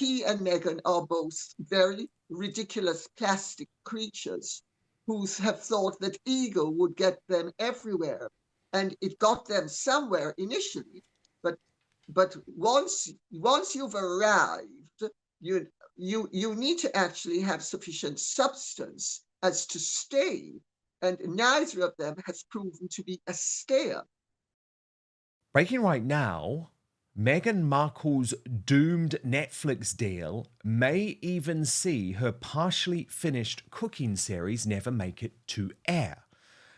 he and Meghan are both very ridiculous plastic creatures who have thought that ego would get them everywhere. And it got them somewhere initially. But once you've arrived, you need to actually have sufficient substance as to stay. And neither of them has proven to be a stayer. Breaking right now, Meghan Markle's doomed Netflix deal may even see her partially finished cooking series never make it to air.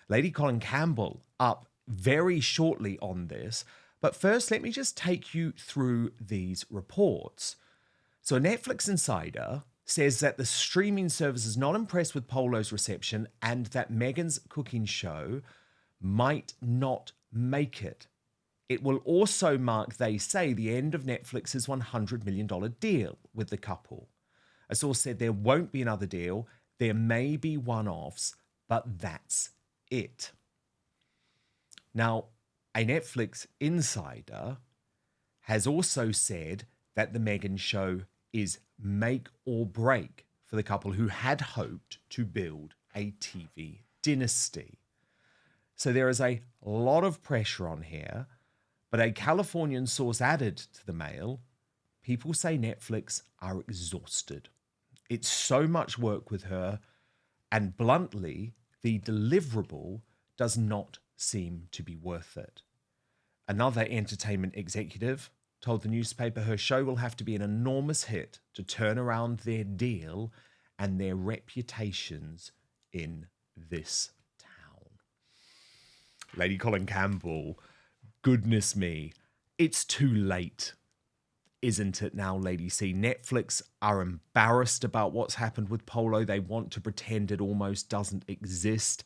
Lady Colin Campbell up very shortly on this, but first let me just take you through these reports. So a Netflix insider says that the streaming service is not impressed with Polo's reception and that Meghan's cooking show might not make it. It will also mark, they say, the end of Netflix's $100 million deal with the couple. A source said there won't be another deal. There may be one-offs, but that's it. Now, a Netflix insider has also said that the Meghan show is make or break for the couple who had hoped to build a TV dynasty. So there is a lot of pressure on here. But a Californian source added to the Mail, people say Netflix are exhausted. It's so much work with her, and bluntly, the deliverable does not seem to be worth it. Another entertainment executive told the newspaper her show will have to be an enormous hit to turn around their deal and their reputations in this town. Lady Colin Campbell, goodness me, it's too late, isn't it now, Lady C? Netflix are embarrassed about what's happened with Polo. They want to pretend it almost doesn't exist.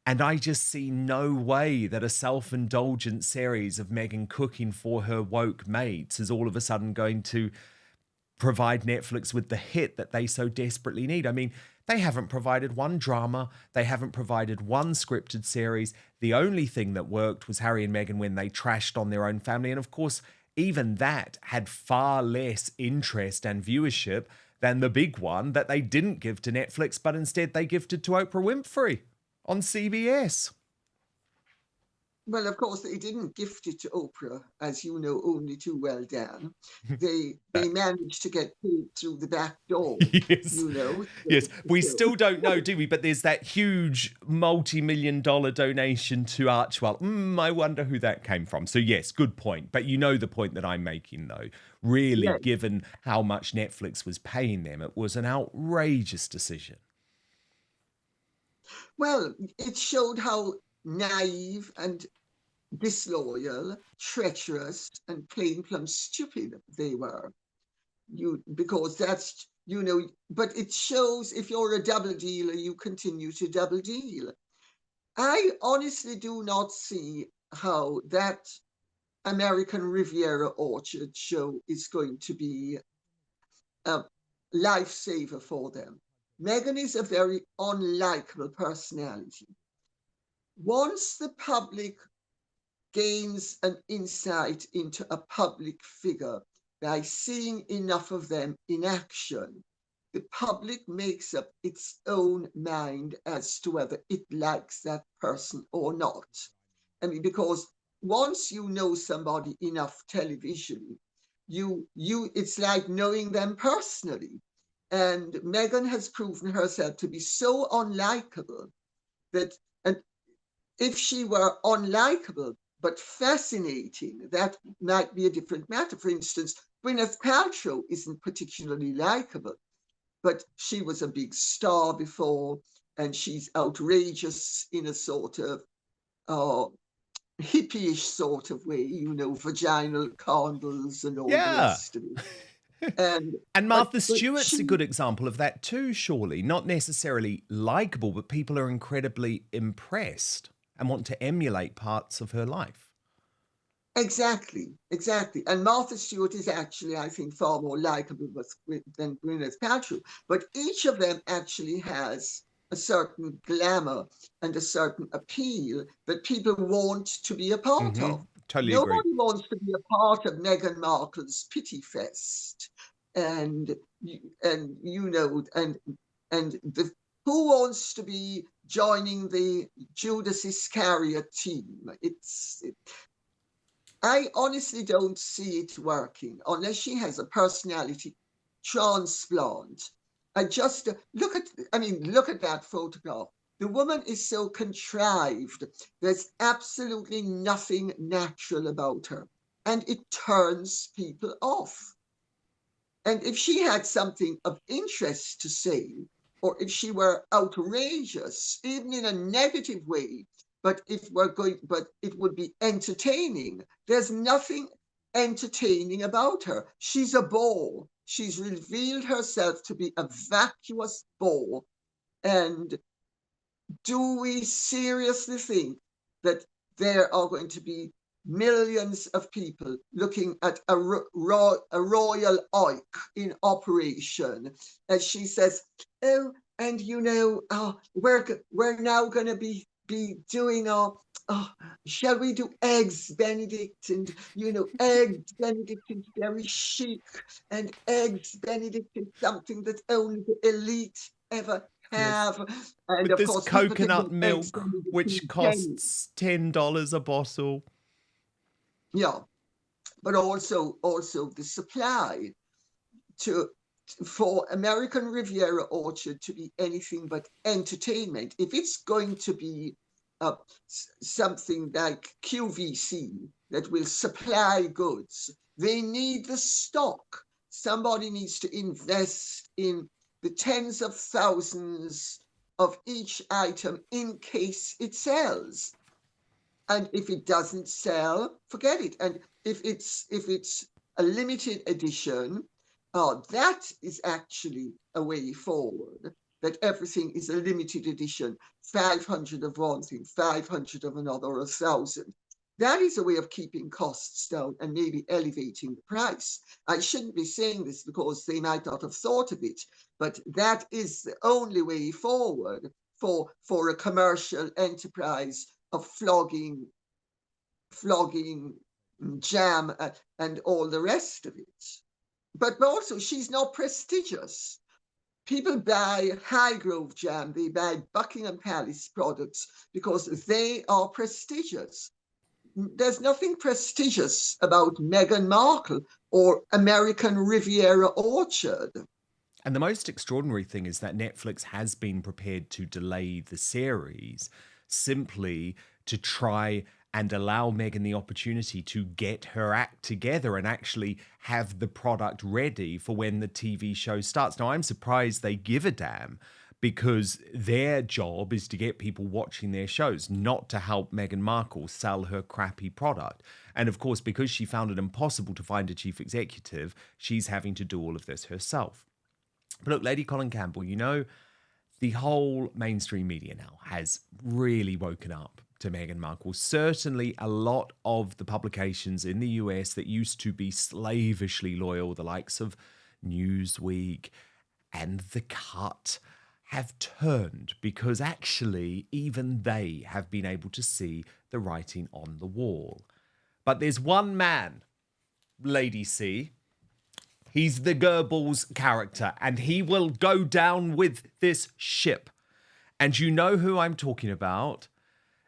And I just see no way that a self-indulgent series of Meghan cooking for her woke mates is all of a sudden going to provide Netflix with the hit that they so desperately need. I mean, they haven't provided one drama. They haven't provided one scripted series. The only thing that worked was Harry and Meghan when they trashed on their own family. And of course, even that had far less interest and viewership than the big one that they didn't give to Netflix, but instead they gifted to Oprah Winfrey on CBS. Well, of course, they didn't gift it to Oprah, as you know only too well, Dan. They managed to get paid through the back door, Yes. you know. Yes, we still don't know, do we? But there's that huge multi-million-dollar donation to Archwell. I wonder who that came from. So yes, good point. But you know the point that I'm making, though. Really, Yes. given how much Netflix was paying them, it was an outrageous decision. Well, it showed how naive and disloyal, treacherous, and plain plumb stupid they were. Because that's, but it shows if you're a double dealer, you continue to double deal. I honestly do not see how that American Riviera Orchard show is going to be a lifesaver for them. Meghan is a very unlikable personality. Once the public gains an insight into a public figure by seeing enough of them in action, the public makes up its own mind as to whether it likes that person or not. I mean, because once you know somebody enough television, it's like knowing them personally. And Meghan has proven herself to be so unlikable that, and if she were unlikable but fascinating, that might be a different matter. For instance, Gwyneth Paltrow isn't particularly likable, but she was a big star before, and she's outrageous in a sort of hippie-ish sort of way, vaginal candles and all the rest of it. And Martha Stewart's a good example of that too, surely. Not necessarily likable, but people are incredibly impressed and want to emulate parts of her life. Exactly. And Martha Stewart is actually, I think, far more likable than Gwyneth Paltrow. But each of them actually has a certain glamour and a certain appeal that people want to be a part of. Totally Nobody agree. wants to be a part of Meghan Markle's pity fest. and you know, and the who wants to be joining the Judas Iscariot team? I honestly don't see it working unless she has a personality transplant. I just look at that photograph. The woman is so contrived. There's absolutely nothing natural about her, and it turns people off. And if she had something of interest to say, or if she were outrageous, even in a negative way, but it would be entertaining. There's nothing entertaining about her. She's a bore. She's revealed herself to be a vacuous bore. And do we seriously think that there are going to be millions of people looking at a royal oik in operation, as she says, oh, and we're now going to be doing our, oh, shall we do eggs Benedict? And eggs Benedict is very chic, and eggs Benedict is something that only the elite ever Yes. have. And With of this course, people can coconut get eggs milk, Benedict which in pennies. costs $10 a bottle. Yeah, but also the supply to for American Riviera Orchard to be anything but entertainment. If it's going to be uh, something like QVC that will supply goods, they need the stock. Somebody needs to invest in the tens of thousands of each item in case it sells. And if it doesn't sell, forget it. And if it's a limited edition, that is actually a way forward. That everything is a limited edition, 500 of one thing, 500 of another, or 1,000. That is a way of keeping costs down and maybe elevating the price. I shouldn't be saying this because they might not have thought of it, but that is the only way forward for a commercial enterprise of flogging jam and all the rest of it. But also, she's not prestigious. People buy Highgrove jam, they buy Buckingham Palace products because they are prestigious. There's nothing prestigious about Meghan Markle or American Riviera Orchard. And the most extraordinary thing is that Netflix has been prepared to delay the series simply to try and allow Meghan the opportunity to get her act together and actually have the product ready for when the TV show starts. Now, I'm surprised they give a damn, because their job is to get people watching their shows, not to help Meghan Markle sell her crappy product. And of course, because she found it impossible to find a chief executive, she's having to do all of this herself. But look, Lady Colin Campbell, the whole mainstream media now has really woken up to Meghan Markle. Certainly a lot of the publications in the US that used to be slavishly loyal, the likes of Newsweek and The Cut, have turned because actually even they have been able to see the writing on the wall. But there's one man, Lady C. He's the Goebbels character, and he will go down with this ship. And you know who I'm talking about.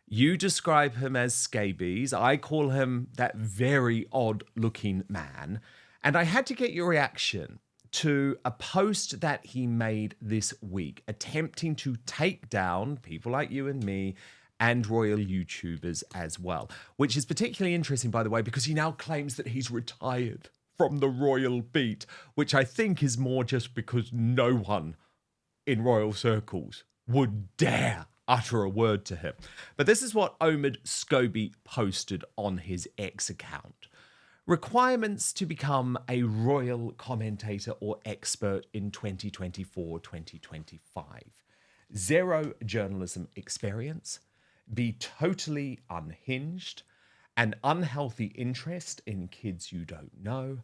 You describe him as scabies. I call him that very odd-looking man. And I had to get your reaction to a post that he made this week, attempting to take down people like you and me and royal YouTubers as well, which is particularly interesting, by the way, because he now claims that he's retired from the royal beat, which I think is more just because no one in royal circles would dare utter a word to him. But this is what Omed Scobie posted on his X account. Requirements to become a royal commentator or expert in 2024-2025. 0 journalism experience. Be totally unhinged. An unhealthy interest in kids you don't know.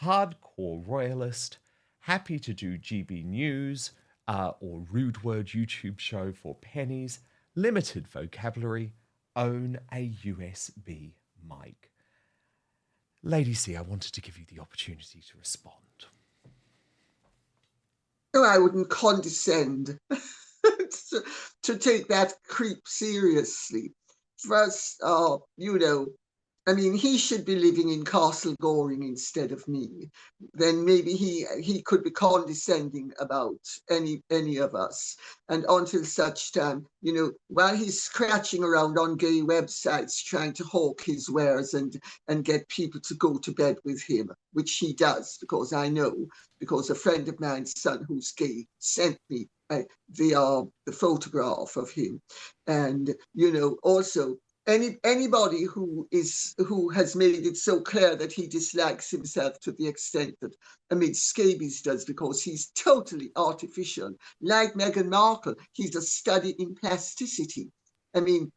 Hardcore royalist. Happy to do GB News or Rude Word YouTube show for pennies. Limited vocabulary. Own a USB mic. Lady C, I wanted to give you the opportunity to respond. I wouldn't condescend to take that creep seriously. First, I mean, he should be living in Castle Goring instead of me. Then maybe he could be condescending about any of us. And until such time, while he's scratching around on gay websites trying to hawk his wares and get people to go to bed with him, which he does, because I know, because a friend of mine's son who's gay sent me the photograph of him. And also anybody who has made it so clear that he dislikes himself to the extent that Omid Scobie does, because he's totally artificial. Like Meghan Markle, he's a study in plasticity. I mean,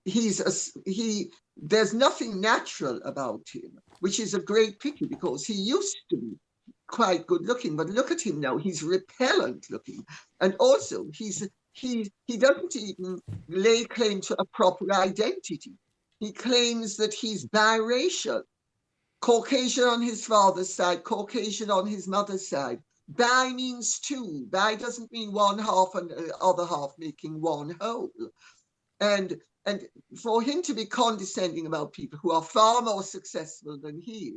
there's nothing natural about him, which is a great pity, because he used to be quite good looking, but look at him now, he's repellent looking. And also he doesn't even lay claim to a proper identity. He claims that he's biracial, Caucasian on his father's side, Caucasian on his mother's side. Bi means two. Bi doesn't mean one half and the other half making one whole. And for him to be condescending about people who are far more successful than he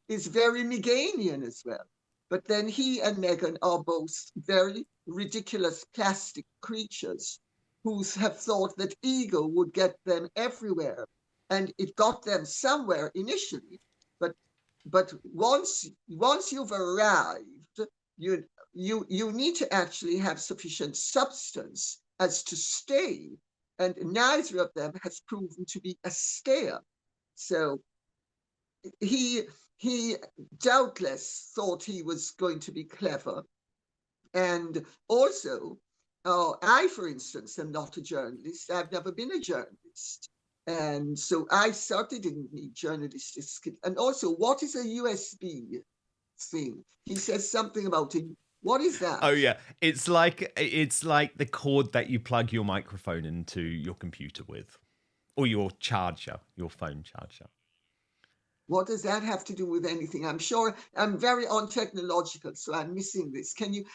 is very Meganian as well. But then he and Meghan are both very ridiculous plastic creatures who have thought that ego would get them everywhere. And it got them somewhere initially. But once you've arrived, you need to actually have sufficient substance as to stay. And neither of them has proven to be a stayer. So he doubtless thought he was going to be clever. And also, I, for instance, am not a journalist. I've never been a journalist. And so I certainly didn't need journalistic skill. And also, what is a USB thing? He says something about it. What is that? Oh yeah, it's like the cord that you plug your microphone into your computer with, or your charger, your phone charger. What does that have to do with anything? I'm sure I'm very untechnological, so I'm missing this. Can you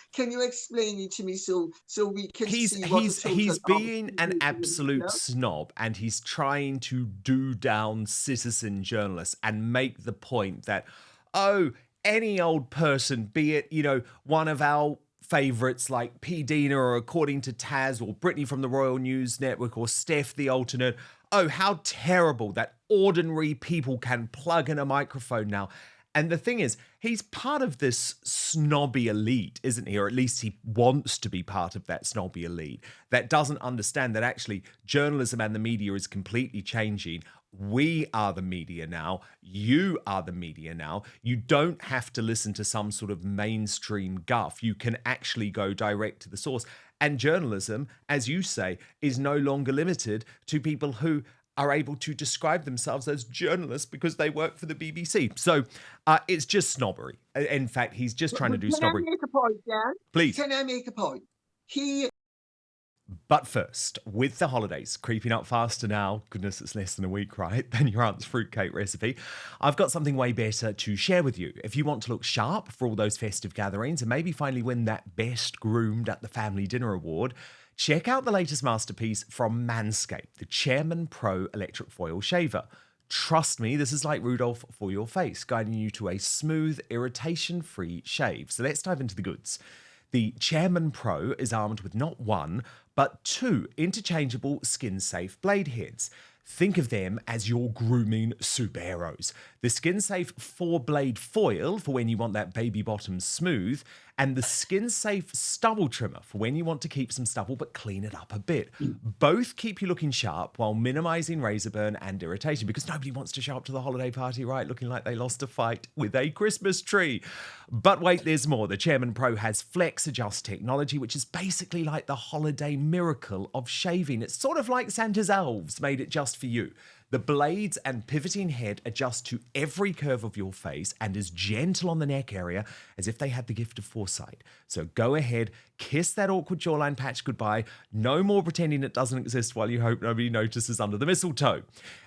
explain it to me so we can see what he's being an absolute snob, and he's trying to do down citizen journalists and make the point that, oh, any old person, be it, one of our favourites like P. Dina, or According to Taz, or Brittany from the Royal News Network, or Steph the Alternate, oh, how terrible that ordinary people can plug in a microphone now. And the thing is, he's part of this snobby elite, isn't he? Or at least he wants to be part of that snobby elite that doesn't understand that actually journalism and the media is completely changing. We are the media now. You are the media now. You don't have to listen to some sort of mainstream guff. You can actually go direct to the source. And journalism, as you say, is no longer limited to people who are able to describe themselves as journalists because they work for the BBC. So it's just snobbery. In fact, he's just trying to do snobbery. Can I make a point, Dan? Please. Can I make a point? But first, with the holidays creeping up faster now, goodness, it's less than a week, right, than your aunt's fruitcake recipe, I've got something way better to share with you. If you want to look sharp for all those festive gatherings and maybe finally win that Best Groomed at the Family Dinner Award, check out the latest masterpiece from Manscaped, the Chairman Pro Electric Foil Shaver. Trust me, this is like Rudolph for your face, guiding you to a smooth, irritation-free shave. So let's dive into the goods. The Chairman Pro is armed with not one, but two interchangeable skin-safe blade heads. Think of them as your grooming superheroes. The skin-safe 4-blade foil for when you want that baby bottom smooth, and the skin-safe stubble trimmer for when you want to keep some stubble but clean it up a bit. Both keep you looking sharp while minimizing razor burn and irritation, because nobody wants to show up to the holiday party, right, looking like they lost a fight with a Christmas tree. But wait, there's more. The Chairman Pro has Flex Adjust technology, which is basically like the holiday miracle of shaving. It's sort of like Santa's elves made it just for you. The blades and pivoting head adjust to every curve of your face and is gentle on the neck area as if they had the gift of foresight. So go ahead, kiss that awkward jawline patch goodbye. No more pretending it doesn't exist while you hope nobody notices under the mistletoe.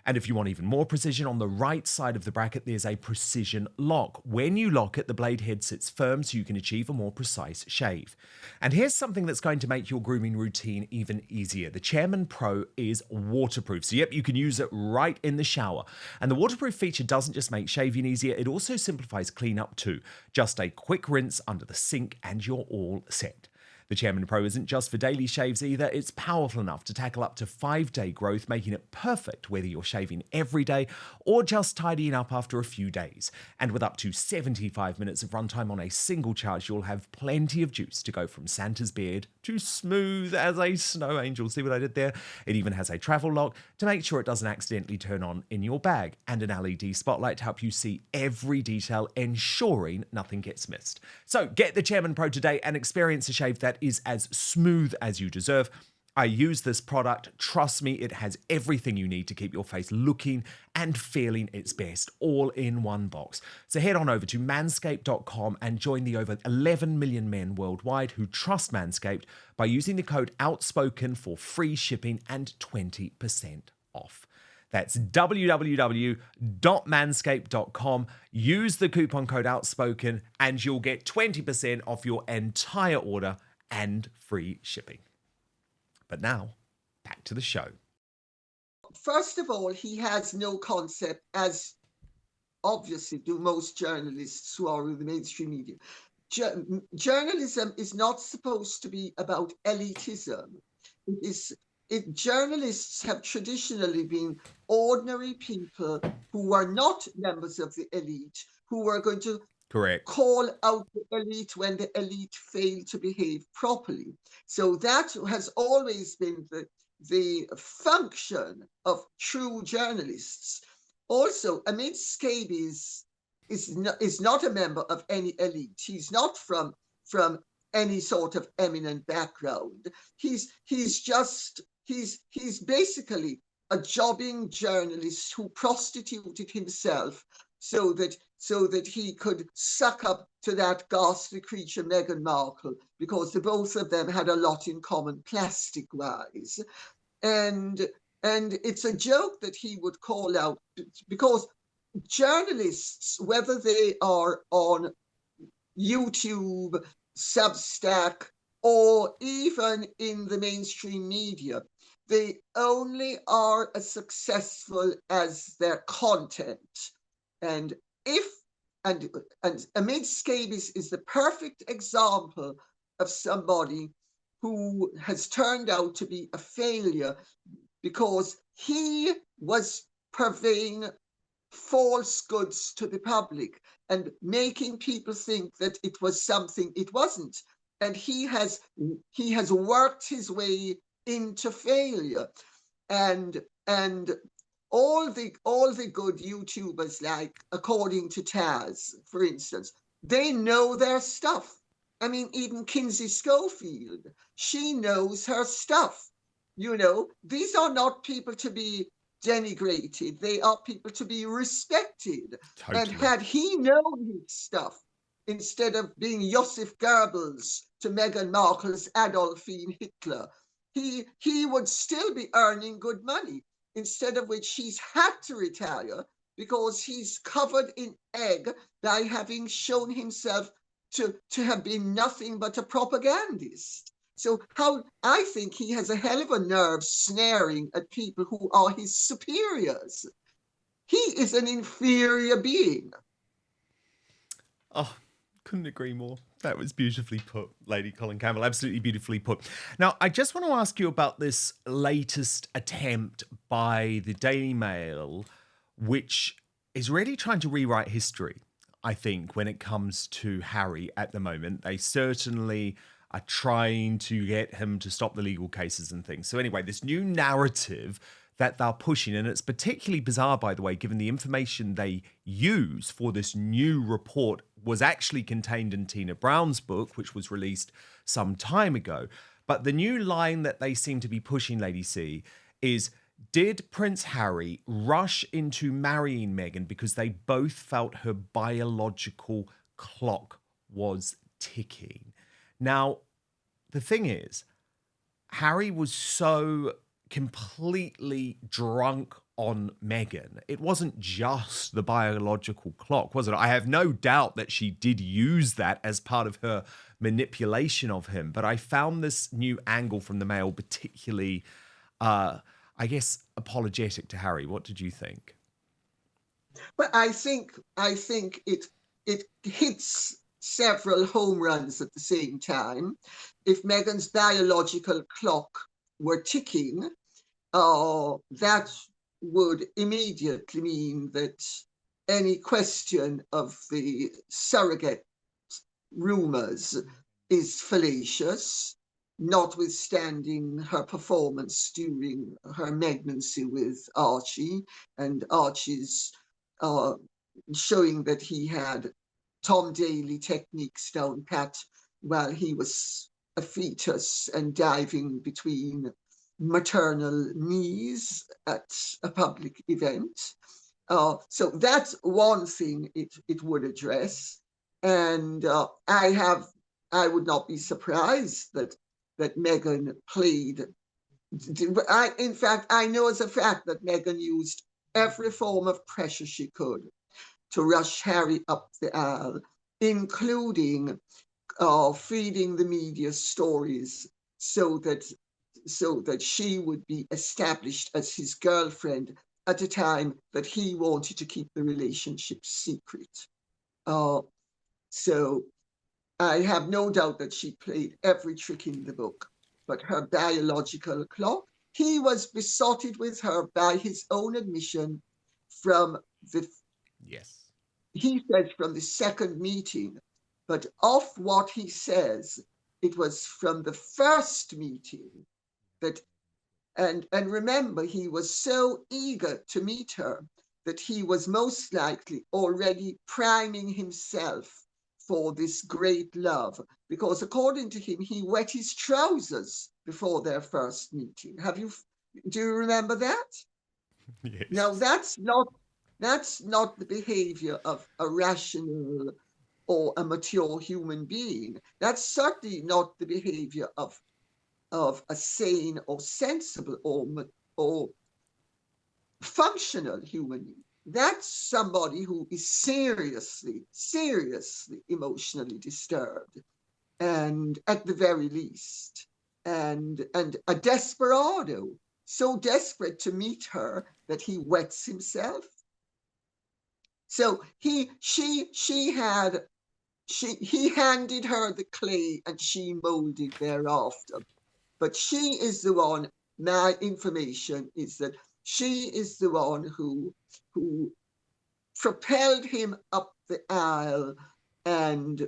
And if you want even more precision, on the right side of the bracket, there's a precision lock. When you lock it, the blade head sits firm so you can achieve a more precise shave. And here's something that's going to make your grooming routine even easier. The Chairman Pro is waterproof. So yep, you can use it right in the shower. And the waterproof feature doesn't just make shaving easier, it also simplifies cleanup too. Just a quick rinse under the sink and you're all set. The Chairman Pro isn't just for daily shaves either, it's powerful enough to tackle up to 5-day growth, making it perfect whether you're shaving every day or just tidying up after a few days. And with up to 75 minutes of runtime on a single charge, you'll have plenty of juice to go from Santa's beard to smooth as a snow angel. See what I did there? It even has a travel lock to make sure it doesn't accidentally turn on in your bag, and an LED spotlight to help you see every detail, ensuring nothing gets missed. So get the Chairman Pro today and experience a shave that is as smooth as you deserve. I use this product. Trust me, it has everything you need to keep your face looking and feeling its best, all in one box. So head on over to manscaped.com and join the over 11 million men worldwide who trust Manscaped by using the code Outspoken for free shipping and 20% off. That's www.manscaped.com. Use the coupon code Outspoken and you'll get 20% off your entire order and free shipping. But now, back to the show. First of all, he has no concept, as obviously do most journalists who are in the mainstream media. Journalism is not supposed to be about elitism. Journalists have traditionally been ordinary people who are not members of the elite, who are going to call out the elite when the elite fail to behave properly. So that has always been the function of true journalists. Also, Omed Scobie is not a member of any elite. He's not from any sort of eminent background. He's basically a jobbing journalist who prostituted himself so that he could suck up to that ghastly creature, Meghan Markle, because the both of them had a lot in common plastic-wise. And it's a joke that he would call out, because journalists, whether they are on YouTube, Substack, or even in the mainstream media, they only are as successful as their content. And Omed Scobie is the perfect example of somebody who has turned out to be a failure because he was purveying false goods to the public and making people think that it was something it wasn't. And he has worked his way into failure. And all the good YouTubers, like according to Taz, for instance, they know their stuff. I mean, even Kinsey Schofield, she knows her stuff. You know, these are not people to be denigrated. They are people to be respected. Totally. And had he known his stuff, instead of being Joseph Goebbels to Meghan Markle's Adolfine Hitler, he would still be earning good money. Instead of which he's had to retire because he's covered in egg by having shown himself to have been nothing but a propagandist. So I think he has a hell of a nerve snaring at people who are his superiors. He is an inferior being. Oh, couldn't agree more. That was beautifully put, Lady Colin Campbell. Absolutely beautifully put. Now, I just want to ask you about this latest attempt by the Daily Mail, which is really trying to rewrite history, I think, when it comes to Harry at the moment. They certainly are trying to get him to stop the legal cases and things. So anyway, this new narrative that they're pushing, and it's particularly bizarre, by the way, given the information they use for this new report was actually contained in Tina Brown's book, which was released some time ago. But the new line that they seem to be pushing, Lady C, is Did Prince Harry rush into marrying Meghan because they both felt her biological clock was ticking? Now, the thing is, Harry was so completely drunk on Meghan. It wasn't just the biological clock, was it? I have no doubt that she did use that as part of her manipulation of him, but I found this new angle from the Mail particularly, I guess, apologetic to Harry. What did you think? But I think it hits several home runs at the same time. If Meghan's biological clock were ticking, that would immediately mean that any question of the surrogate rumors is fallacious, notwithstanding her performance during her pregnancy with Archie and Archie's uh, showing that he had Tom Daly techniques down pat while he was a fetus and diving between maternal knees at a public event. So that's one thing it would address. And I would not be surprised that Meghan played. In fact, I know as a fact that Meghan used every form of pressure she could to rush Harry up the aisle, including feeding the media stories so that she would be established as his girlfriend at a time that he wanted to keep the relationship secret. Uh, so I have no doubt that she played every trick in the book, but her biological clock, he was besotted with her by his own admission from the, Yes. he says from the second meeting, but of what he says, it was from the first meeting that, and remember, he was so eager to meet her that he was most likely already priming himself for this great love, because according to him, he wet his trousers before their first meeting. Do you remember that? Now, Yes. that's not the behavior of a rational or a mature human being. That's certainly not the behavior of a sane or sensible or functional human being. That's somebody who is seriously, seriously emotionally disturbed, and at the very least, and a desperado, so desperate to meet her that he wets himself. So he handed her the clay and she molded thereafter. But she is the one, my information is that she is the one who propelled him up the aisle. And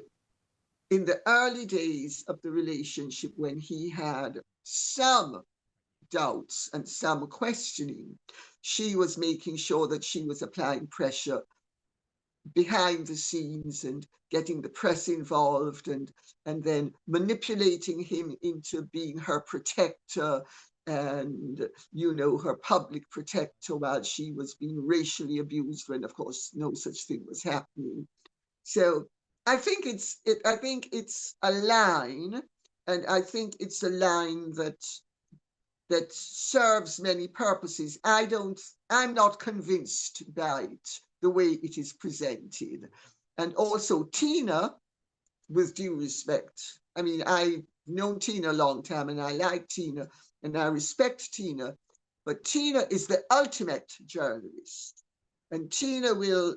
in the early days of the relationship, when he had some doubts and some questioning, she was making sure that she was applying pressure behind the scenes and getting the press involved, and then manipulating him into being her protector and her public protector while she was being racially abused, when of course no such thing was happening. So I think it's a line, and I think it's a line that serves many purposes. I'm not convinced by it, the way it is presented. And also Tina, with due respect, I mean, I've known Tina a long time and I like Tina and I respect Tina, but Tina is the ultimate journalist. And Tina will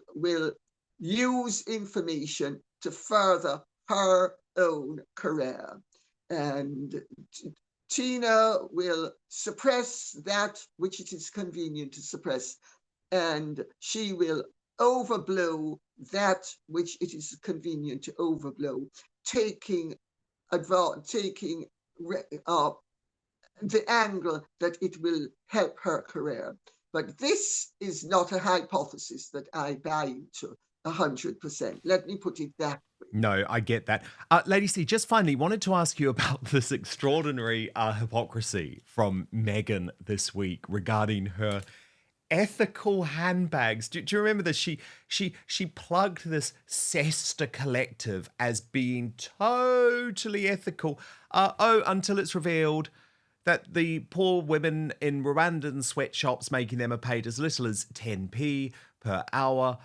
use information to further her own career. And Tina will suppress that which it is convenient to suppress, and she will overblow that which it is convenient to overblow, taking uh, the angle that it will help her career. But this is not a hypothesis that I buy into. 100%. Let me put it that way. No, I get that. Lady C, just finally wanted to ask you about this extraordinary hypocrisy from Meghan this week regarding her ethical handbags. Do you remember this? She plugged this Sesta collective as being totally ethical. Until it's revealed that the poor women in Rwandan sweatshops making them are paid as little as 10p per hour,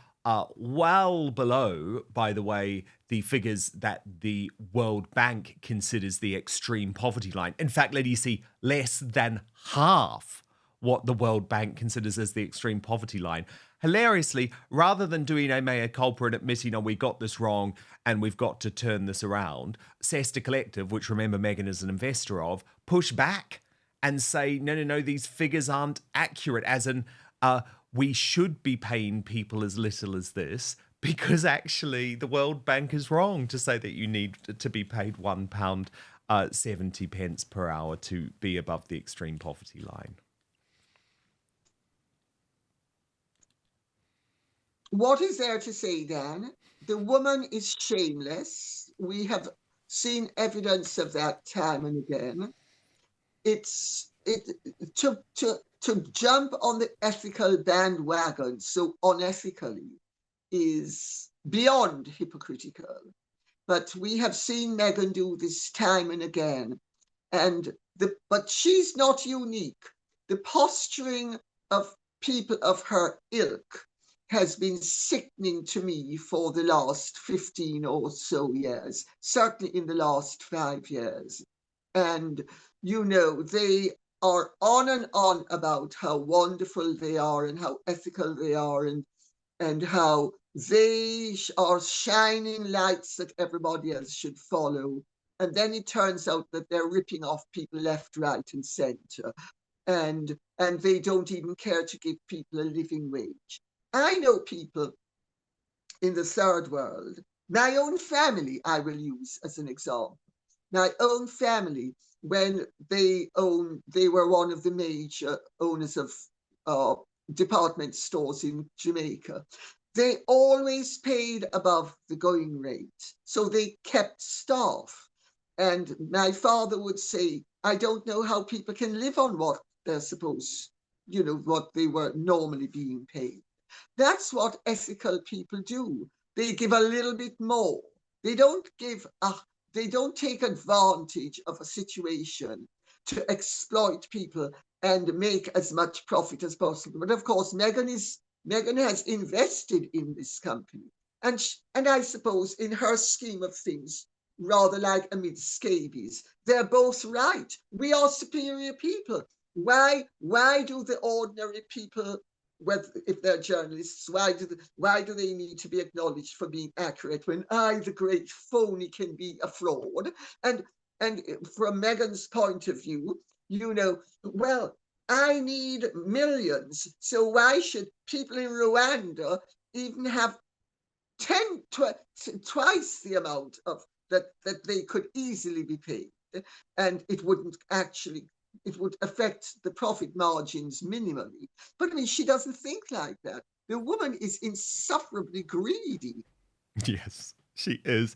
well below, by the way, the figures that the World Bank considers the extreme poverty line. In fact, Lady C, less than half what the World Bank considers as the extreme poverty line. Hilariously, rather than doing a mea culpa and admitting, oh, we got this wrong and we've got to turn this around, Sesta Collective, which remember Meghan is an investor of, push back and say, no, these figures aren't accurate, as in we should be paying people as little as this, because actually the World Bank is wrong to say that you need to be paid £1 70 pence per hour to be above the extreme poverty line. What is there to say, Dan? The woman is shameless. We have seen evidence of that time and again. To jump on the ethical bandwagon so unethically is beyond hypocritical. But we have seen Meghan do this time and again. But she's not unique. The posturing of people of her ilk has been sickening to me for the last 15 or so years, certainly in the last 5 years. And, they are on and on about how wonderful they are and how ethical they are and how they are shining lights that everybody else should follow. And then it turns out that they're ripping off people left, right, and center. And they don't even care to give people a living wage. I know people in the third world, my own family, I will use as an example. My own family, when they were one of the major owners of department stores in Jamaica, they always paid above the going rate. So they kept staff. And my father would say, I don't know how people can live on what they're supposed, what they were normally being paid. That's what ethical people do. They give a little bit more. They don't take advantage of a situation to exploit people and make as much profit as possible. But of course, Meghan has invested in this company. And I suppose in her scheme of things, rather like Omed Scobie's, they're both right. We are superior people. Why do the ordinary people, if they're journalists, why do they need to be acknowledged for being accurate when I, the great phony, can be a fraud? And from Meghan's point of view, well, I need millions, so why should people in Rwanda even have twice the amount of that they could easily be paid? And it would affect the profit margins minimally. But I mean, she doesn't think like that. The woman is insufferably greedy. Yes, she is.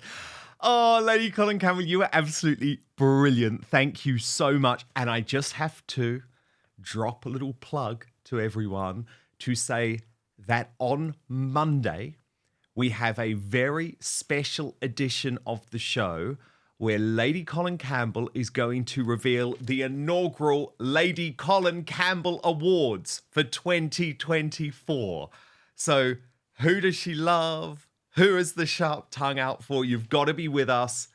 Oh, Lady Colin Campbell, you are absolutely brilliant. Thank you so much. And I just have to drop a little plug to everyone to say that on Monday, we have a very special edition of the show where Lady Colin Campbell is going to reveal the inaugural Lady Colin Campbell Awards for 2024. So who does she love? Who is the sharp tongue out for? You've got to be with us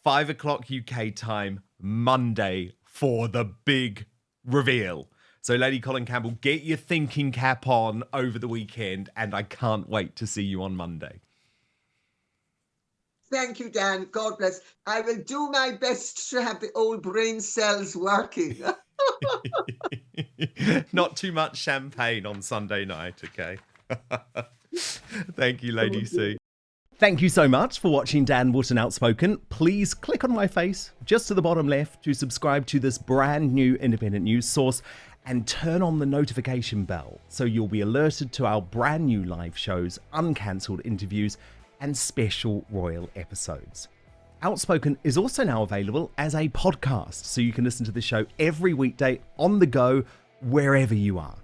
5 o'clock UK time, Monday, for the big reveal. So Lady Colin Campbell, get your thinking cap on over the weekend, and I can't wait to see you on Monday. Thank you, Dan. God bless. I will do my best to have the old brain cells working. Not too much champagne on Sunday night, okay? Thank you, Lady C. Thank you so much for watching Dan Wootton Outspoken. Please click on my face just to the bottom left to subscribe to this brand new independent news source. and turn on the notification bell so you'll be alerted to our brand new live shows, uncancelled interviews, and special royal episodes. Outspoken is also now available as a podcast, so you can listen to the show every weekday on the go, wherever you are.